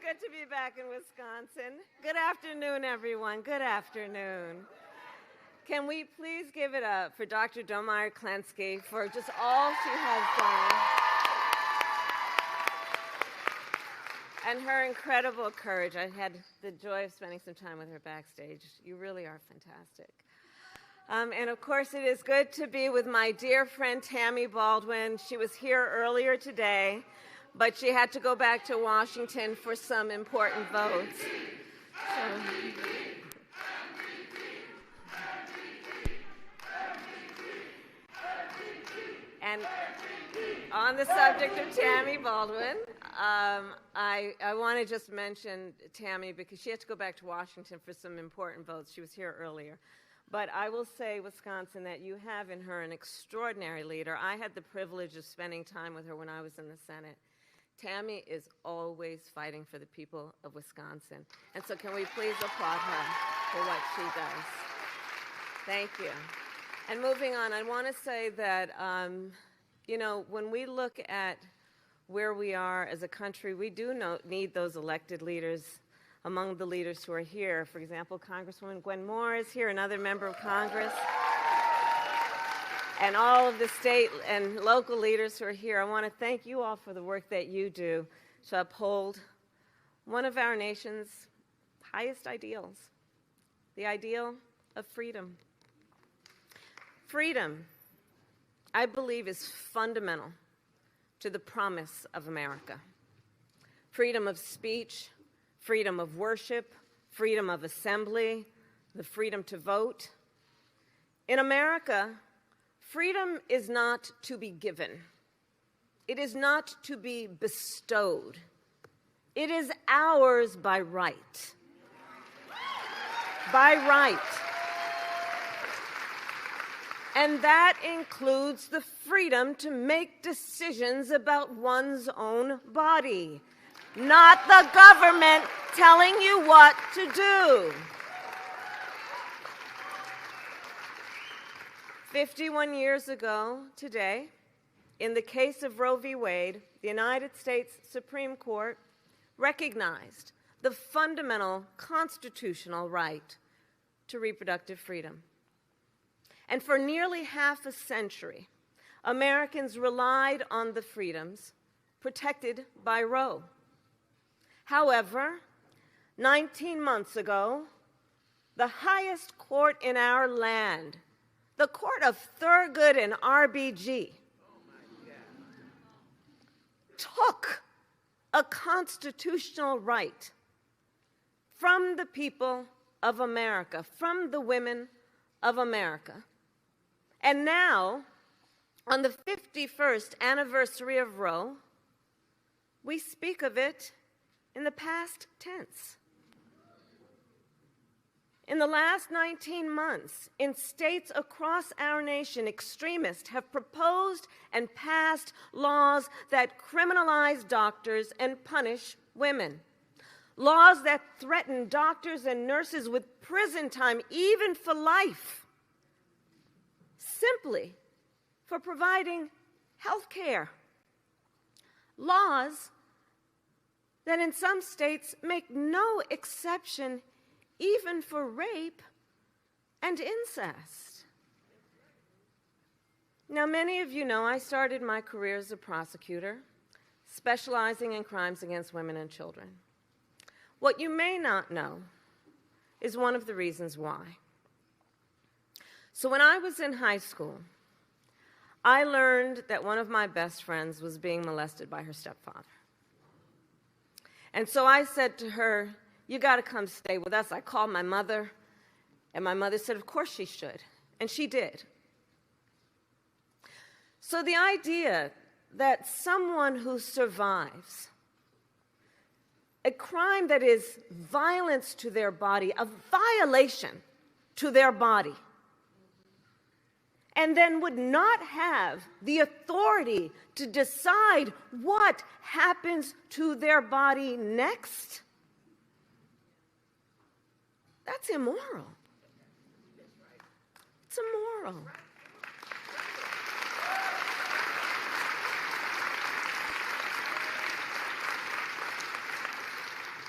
good to be back in Wisconsin. Good afternoon, everyone. Good afternoon. Can we please give it up for Dr. Domeyer-Klensky for just all she has done and her incredible courage. I had the joy of spending some time with her backstage. You really are fantastic. And of course, it is good to be with my dear friend Tammy Baldwin. She was here earlier today, but she had to go back to Washington for some important votes. And on the subject of Tammy Baldwin, I want to just mention Tammy because she had to go back to Washington for some important votes. She was here earlier. But I will say, Wisconsin, that you have in her an extraordinary leader. I had the privilege of spending time with her when I was in the Senate. Tammy is always fighting for the people of Wisconsin. And so can we please applaud her for what she does? Thank you. And moving on, I want to say that, when we look at where we are as a country, we do need those elected leaders among the leaders who are here. For example, Congresswoman Gwen Moore is here, another member of Congress, and all of the state and local leaders who are here. I want to thank you all for the work that you do to uphold one of our nation's highest ideals, the ideal of freedom. Freedom, I believe, is fundamental to the promise of America. Freedom of speech, freedom of worship, freedom of assembly, the freedom to vote. In America, freedom is not to be given. It is not to be bestowed. It is ours by right. By right. And that includes the freedom to make decisions about one's own body, not the government telling you what to do. 51 years ago today, in the case of Roe v. Wade, the United States Supreme Court recognized the fundamental constitutional right to reproductive freedom. And for nearly half a century, Americans relied on the freedoms protected by Roe. However, 19 months ago, the highest court in our land, the Court of Thurgood and RBG, took a constitutional right from the people of America, from the women of America. And now, on the 51st anniversary of Roe, we speak of it in the past tense. In the last 19 months, in states across our nation, extremists have proposed and passed laws that criminalize doctors and punish women. Laws that threaten doctors and nurses with prison time, even for life, simply for providing health care. Laws that in some states make no exception even for rape and incest. Now, many of you know I started my career as a prosecutor, specializing in crimes against women and children. What you may not know is one of the reasons why. So when I was in high school, I learned that one of my best friends was being molested by her stepfather. And so I said to her, "You got to come stay with us." I called my mother, and my mother said, "Of course she should." And she did. So the idea that someone who survives a crime that is violence to their body, a violation to their body, and then would not have the authority to decide what happens to their body next, that's immoral. It's immoral.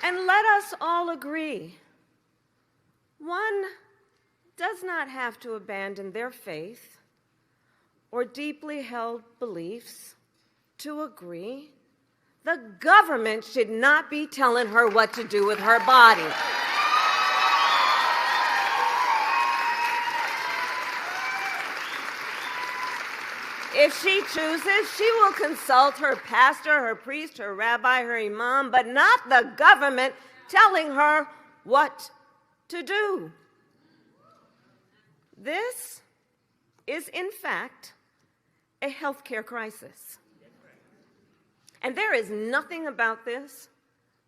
And let us all agree, one does not have to abandon their faith or deeply held beliefs to agree the government should not be telling her what to do with her body. If she chooses, she will consult her pastor, her priest, her rabbi, her imam, but not the government telling her what to do. This is, in fact, a healthcare crisis. And there is nothing about this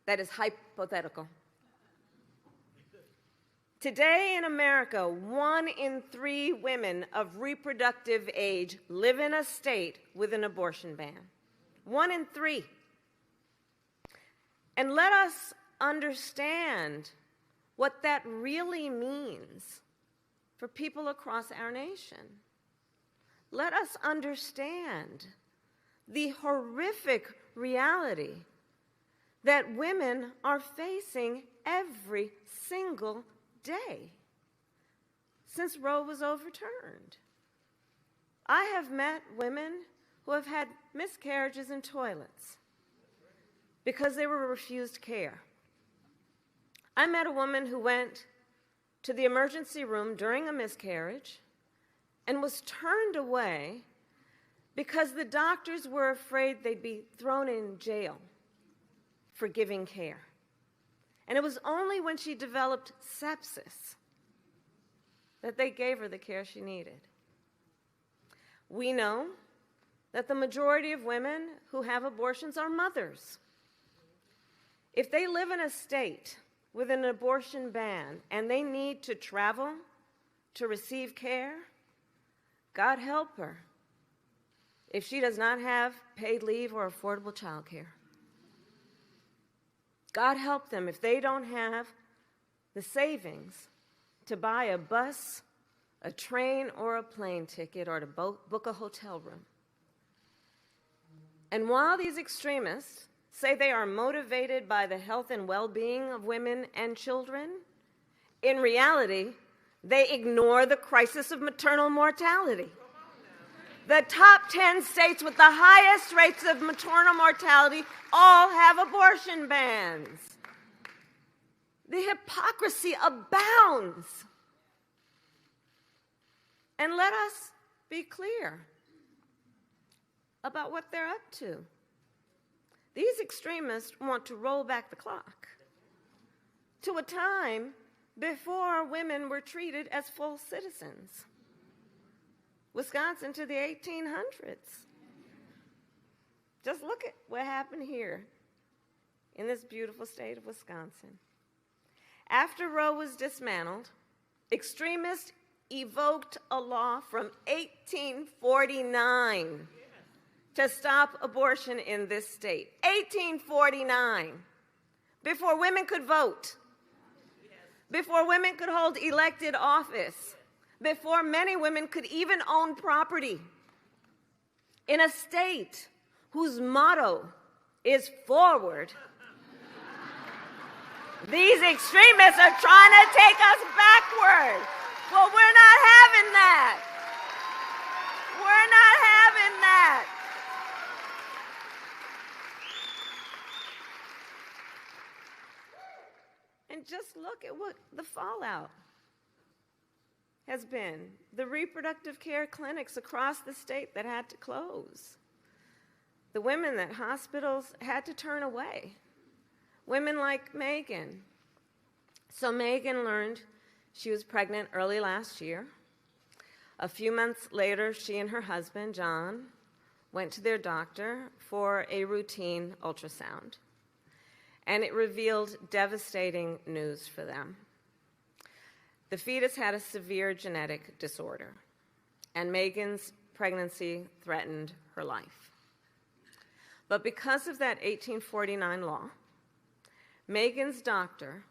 that is hypothetical. Today in America, 1 in 3 women of reproductive age live in a state with an abortion ban. 1 in 3. And let us understand what that really means for people across our nation. Let us understand the horrific reality that women are facing every single day since Roe was overturned. I have met women who have had miscarriages in toilets because they were refused care. I met a woman who went to the emergency room during a miscarriage and was turned away because the doctors were afraid they'd be thrown in jail for giving care. And it was only when she developed sepsis that they gave her the care she needed. We know that the majority of women who have abortions are mothers. If they live in a state with an abortion ban and they need to travel to receive care, God help her if she does not have paid leave or affordable child care. God help them if they don't have the savings to buy a bus, a train, or a plane ticket, or to book a hotel room. And while these extremists say they are motivated by the health and well-being of women and children, in reality, they ignore the crisis of maternal mortality. The top 10 states with the highest rates of maternal mortality all have abortion bans. The hypocrisy abounds. And let us be clear about what they're up to. These extremists want to roll back the clock to a time before women were treated as full citizens. Wisconsin to the 1800s. Just look at what happened here in this beautiful state of Wisconsin. After Roe was dismantled, extremists evoked a law from 1849 to stop abortion in this state. 1849, before women could vote, before women could hold elected office, before many women could even own property, in a state whose motto is forward. These extremists are trying to take us backward. Well, we're not having that. We're not having that. And just look at what the fallout has been. The reproductive care clinics across the state that had to close. The women that hospitals had to turn away. Women like Megan. So Megan learned she was pregnant early last year. A few months later, she and her husband, John, went to their doctor for a routine ultrasound. And it revealed devastating news for them. The fetus had a severe genetic disorder, and Megan's pregnancy threatened her life. But because of that 1849 law, Megan's doctor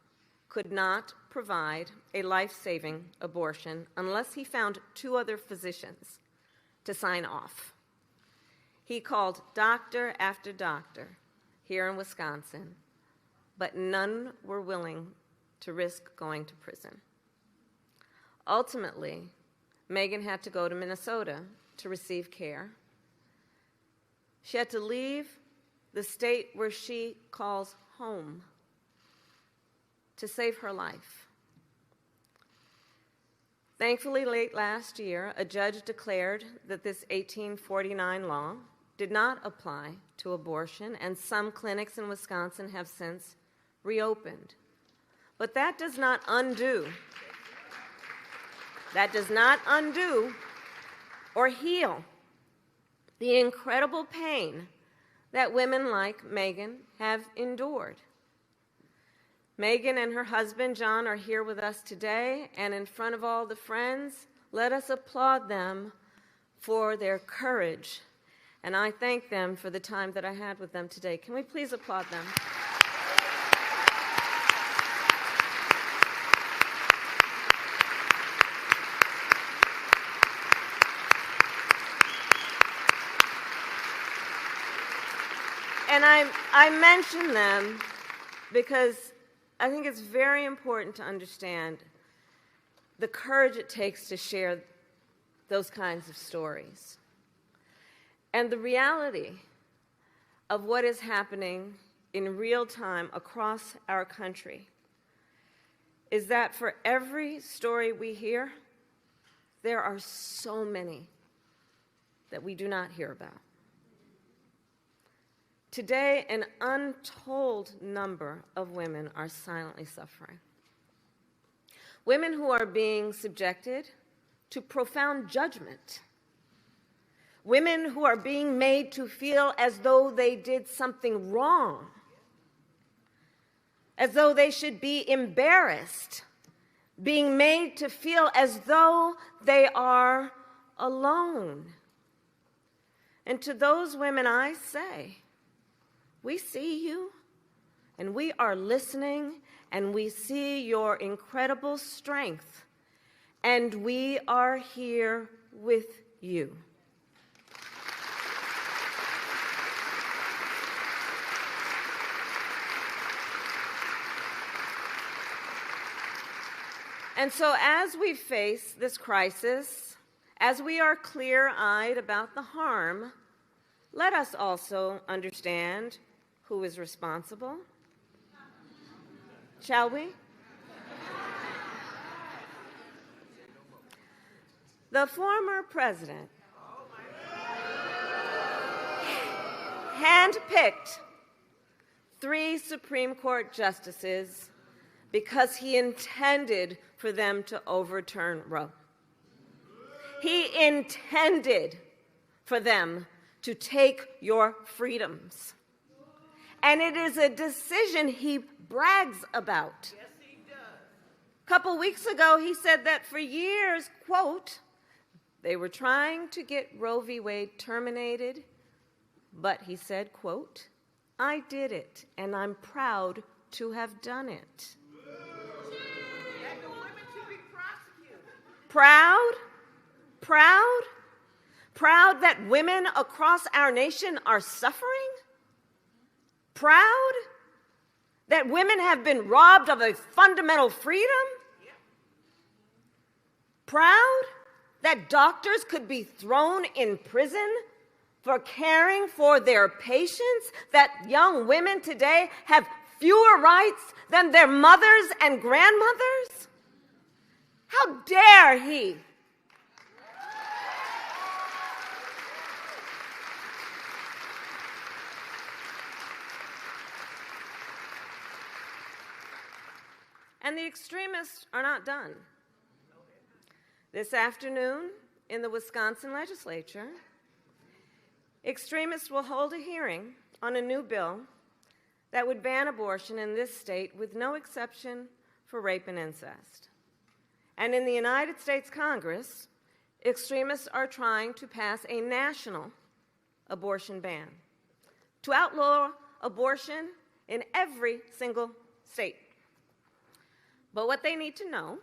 could not provide a life-saving abortion unless he found 2 other physicians to sign off. He called doctor after doctor here in Wisconsin, but none were willing to risk going to prison. Ultimately, Megan had to go to Minnesota to receive care. She had to leave the state where she calls home to save her life. Thankfully, late last year, a judge declared that this 1849 law did not apply to abortion, and some clinics in Wisconsin have since reopened. But that does not undo or heal the incredible pain that women like Megan have endured. Megan and her husband, John, are here with us today, and in front of all the friends, let us applaud them for their courage. And I thank them for the time that I had with them today. Can we please applaud them? And I mention them because I think it's very important to understand the courage it takes to share those kinds of stories. And the reality of what is happening in real time across our country is that for every story we hear, there are so many that we do not hear about. Today, an untold number of women are silently suffering. Women who are being subjected to profound judgment. Women who are being made to feel as though they did something wrong, as though they should be embarrassed, being made to feel as though they are alone. And to those women I say, we see you, and we are listening, and we see your incredible strength, and we are here with you. And so as we face this crisis, as we are clear-eyed about the harm, let us also understand who is responsible. Shall we? The former president handpicked 3 Supreme Court justices because he intended for them to overturn Roe. He intended for them to take your freedoms. And it is a decision he brags about. Yes, he does. A couple weeks ago, he said that for years, quote, they were trying to get Roe v. Wade terminated, but he said, quote, I did it, and I'm proud to have done it. And the women should be prosecuted. Proud? Proud? Proud that women across our nation are suffering? Proud that women have been robbed of a fundamental freedom? Yep. Proud that doctors could be thrown in prison for caring for their patients? That young women today have fewer rights than their mothers and grandmothers? How dare he? And the extremists are not done. This afternoon, in the Wisconsin legislature, extremists will hold a hearing on a new bill that would ban abortion in this state with no exception for rape and incest. And in the United States Congress, extremists are trying to pass a national abortion ban to outlaw abortion in every single state. But what they need to know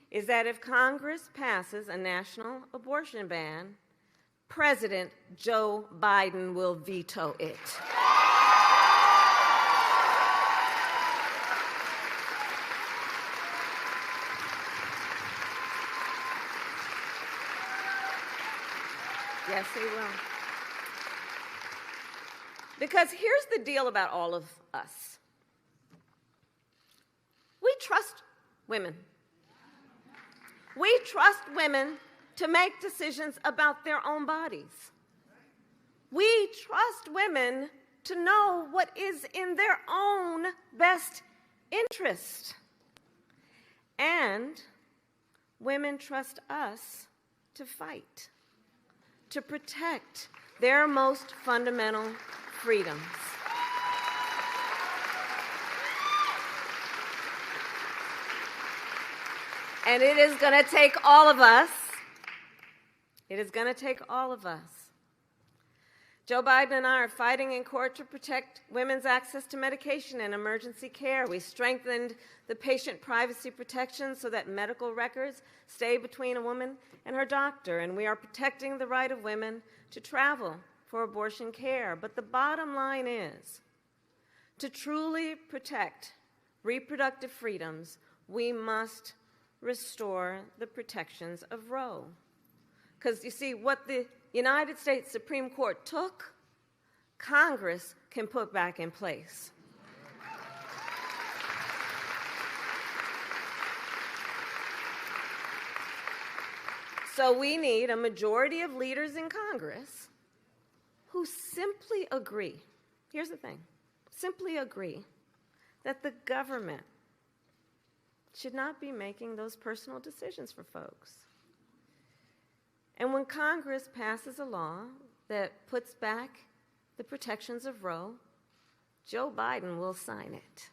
is that if Congress passes a national abortion ban, President Joe Biden will veto it. Yes, he will. Because here's the deal about all of us. We trust women. We trust women to make decisions about their own bodies. We trust women to know what is in their own best interest. And women trust us to fight, to protect their most fundamental freedoms. And it is going to take all of us. It is going to take all of us. Joe Biden and I are fighting in court to protect women's access to medication and emergency care. We strengthened the patient privacy protections so that medical records stay between a woman and her doctor. And we are protecting the right of women to travel for abortion care. But the bottom line is, to truly protect reproductive freedoms, we must restore the protections of Roe. Because you see, what the United States Supreme Court took, Congress can put back in place. So we need a majority of leaders in Congress who simply agree, here's the thing, simply agree that the government should not be making those personal decisions for folks. And when Congress passes a law that puts back the protections of Roe, Joe Biden will sign it.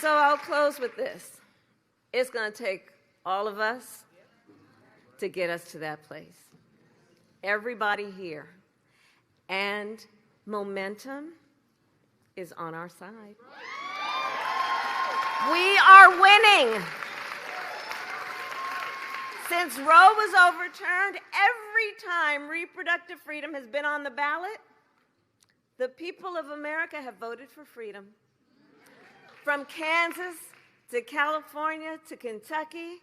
So I'll close with this. It's going to take all of us to get us to that place. Everybody here. And momentum is on our side. We are winning. Since Roe was overturned, every time reproductive freedom has been on the ballot, the people of America have voted for freedom. From Kansas to California to Kentucky,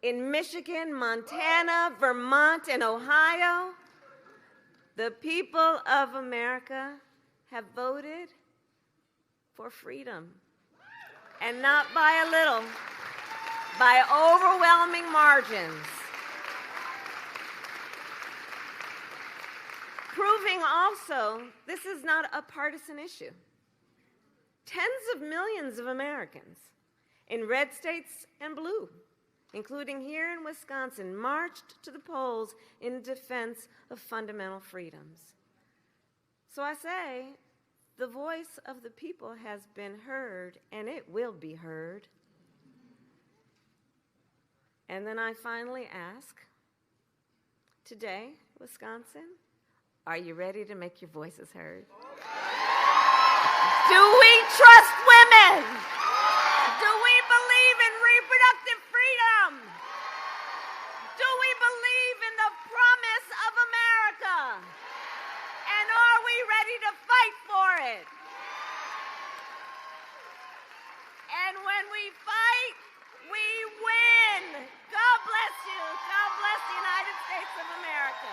in Michigan, Montana, Vermont, and Ohio, the people of America have voted for freedom. And not by a little, by overwhelming margins. Proving also, this is not a partisan issue. Tens of millions of Americans in red states and blue, including here in Wisconsin, marched to the polls in defense of fundamental freedoms. So I say, the voice of the people has been heard, and it will be heard. And then I finally ask, today, Wisconsin, are you ready to make your voices heard? Do we trust women? Do we believe in reproductive freedom? Do we believe in the promise of America? And are we ready to fight for it? And when we fight, we win. God bless you. God bless the United States of America.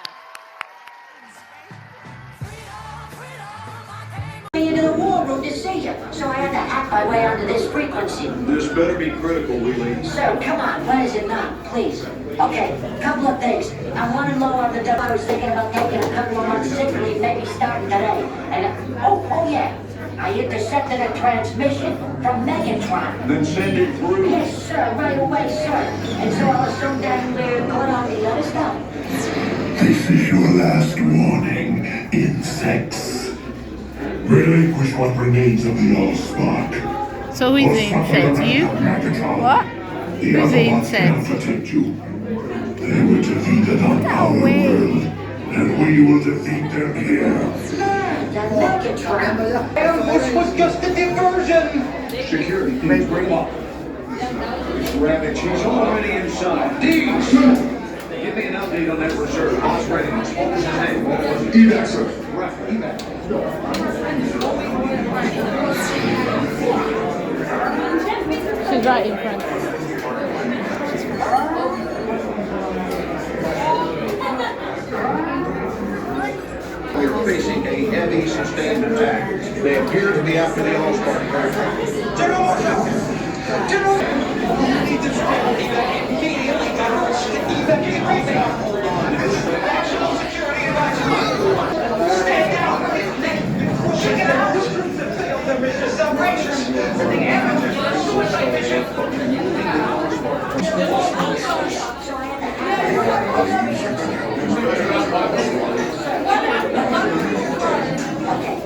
Into the war room to see you, so I had to hack my way onto this frequency. This better be critical, Wheelie. So, come on, when is it not, please? Okay, couple of things. I'm running low on the dough. I was thinking about taking a couple of months sick leave, maybe starting today. And, oh yeah, I intercepted a transmission from Megatron. Then send it through. Yes, sir, right away, sir. And so I'll assume that we're good on the other stuff. This is your last warning, insects. Relinquish what remains of the Allspark. So who's the insect? You? What? Who's the insect? Protect you. They were defeated on our world, and we will defeat them here. The Megatron. This was just a diversion. Security, please bring up. Rabbit, she's already inside. Deeds! Give me an update on that reserve. Boss readiness. What was his name? What was it? Evac, sir. Right, evac. She's right in front. We are facing a heavy sustained attack. They appear to be after the All-Star card. General! General!